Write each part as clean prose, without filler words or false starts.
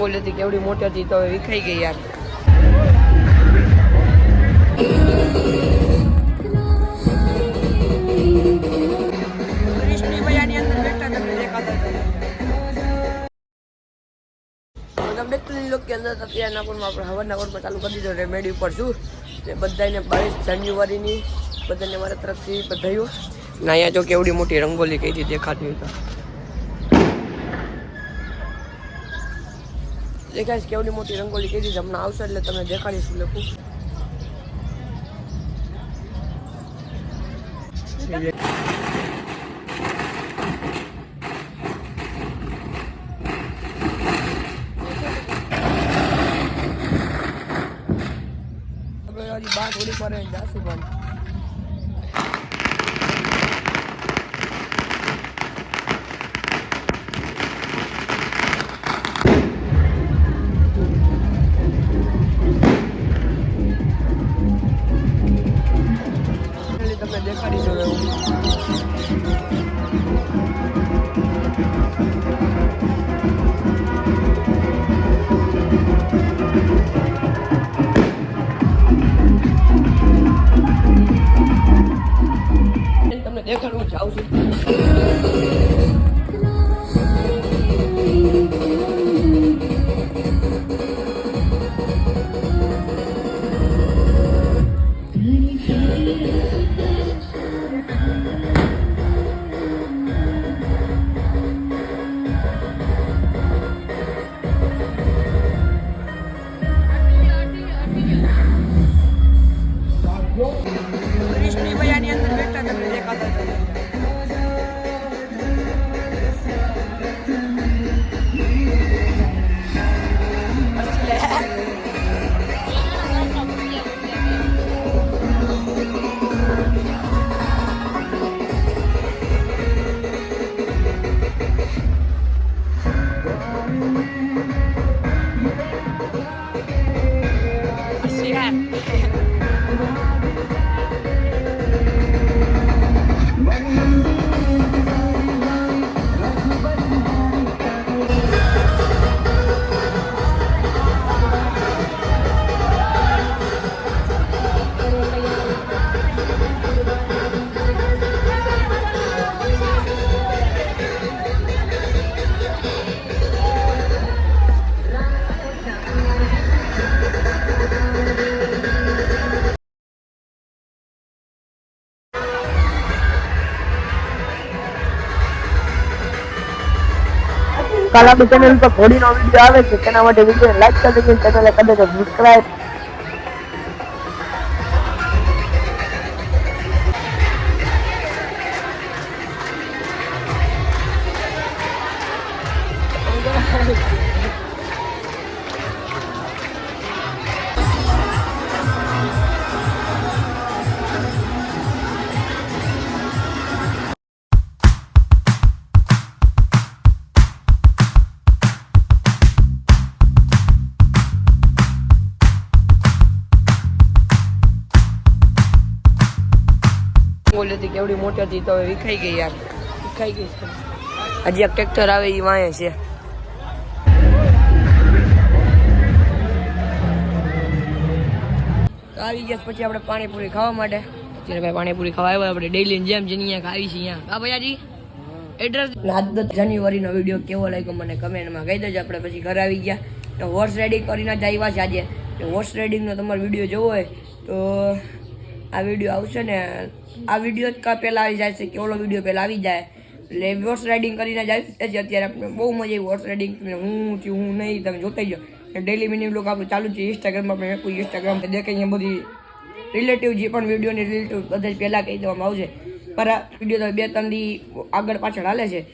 રંગોલી હતી કેવડી મોટી હતી તો હવે વિખાઈ ગઈ યાર. કૃષ્ણ ભૈયાની અંદર બેઠા તમને દેખાતા લોકો કે અંદર અત્યારના પણ આપણે હવાના કોરમાં ચાલુ કરી દીધો રેમેડી ઉપર છું તે બધાને 22 જાન્યુઆરીની બધાને મારા તરફથી બધાઈઓ ને અહીંયા જો કેવડી મોટી રંગોલી કઈ રીતે દેખાતી હોય તો દેખાય છે કેવડી મોટી રંગોલી કઈ રીતે હમણાં આવશે એટલે તમને દેખાડીશું લખું. બાર થોડી પર જાશું પણ તમને દેખાડી જો દેખાડું જાઉં છું. કૃષ્ણ ભૈયાની અંદર બેઠા તમને દેખાતા કાલ આપણી ચેનલ પર ઘોડીનો વિડીયો આવે છે તેના માટે વિડીયો લાઈક કરી દેજો, ચેનલને કરી દેજો સબસ્ક્રાઇબ. રંગોલી હતી કેવડી મોટી હતી તો હવે વિખાઈ ગઈ યાર. વિખાઈ ગઈ છે. હજી એક ટ્રેક્ટર આવે એ વાંહે છે. આવી ગયા પછી આપણે પાણીપુરી ખાવા માટે અત્યારે ભાઈ પાણીપુરી ખાવા આવ્યા આપણે ડેઈલી જેમ જેની અહીંયા ખાવી છે અહીંયા. હા ભૈયાજી એડ્રેસ. આજનો જાન્યુઆરીનો વિડીયો કેવો લાગ્યો મને કમેન્ટમાં કહી દેજો. આપણે પછી ઘરે આવી ગયા તો હોર્સ રાઇડિંગ કરીને જ આવ્યા છે આજે. હોર્સ રાઇડિંગનો તમારો વિડીયો જોવો હોય તો આ વિડીયો આવશે ને આ વિડીયો જ પહેલાં આવી જાય છે કે ઓલો વિડીયો પહેલાં આવી જાય એટલે હોર્સ રાઇડિંગ કરીને જ આવી છે. અત્યારે આપણે બહુ મજા આવી હોર્સ રાઇડિંગ. હું થયું હું નહીં તમે જોતા જાઓ. ડેલી મિનિમમ લોકો આપણે ચાલુ છે ઇન્સ્ટાગ્રામમાં આપણે કોઈ ઇન્સ્ટાગ્રામ પર દેખાય અહીંયા બધી રિલેટિવ જે પણ વિડીયોની રિલેટિવ બધા પહેલાં કહી દેવામાં આવશે. પર આ વિડીયો તો 2-3 દી આગળ પાછળ હાલે છે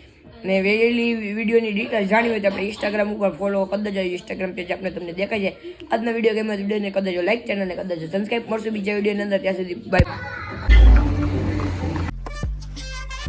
ને વહેલી વિડીયોની ડિટેલ જાણવી હોય તો આપણે ઇન્સ્ટાગ્રામ ઉપર ફોલો કરી દેજો. ઇન્સ્ટાગ્રામ પેજ આપણે તમને દેખાય છે. આજનો વિડીયો ગમે વિડીયોને કરી દેજો લાઈક, ચેનલને કરી દેજો સબસ્ક્રાઈબ. મળશું બીજા વિડીયોની અંદર. ત્યાં સુધી બાય.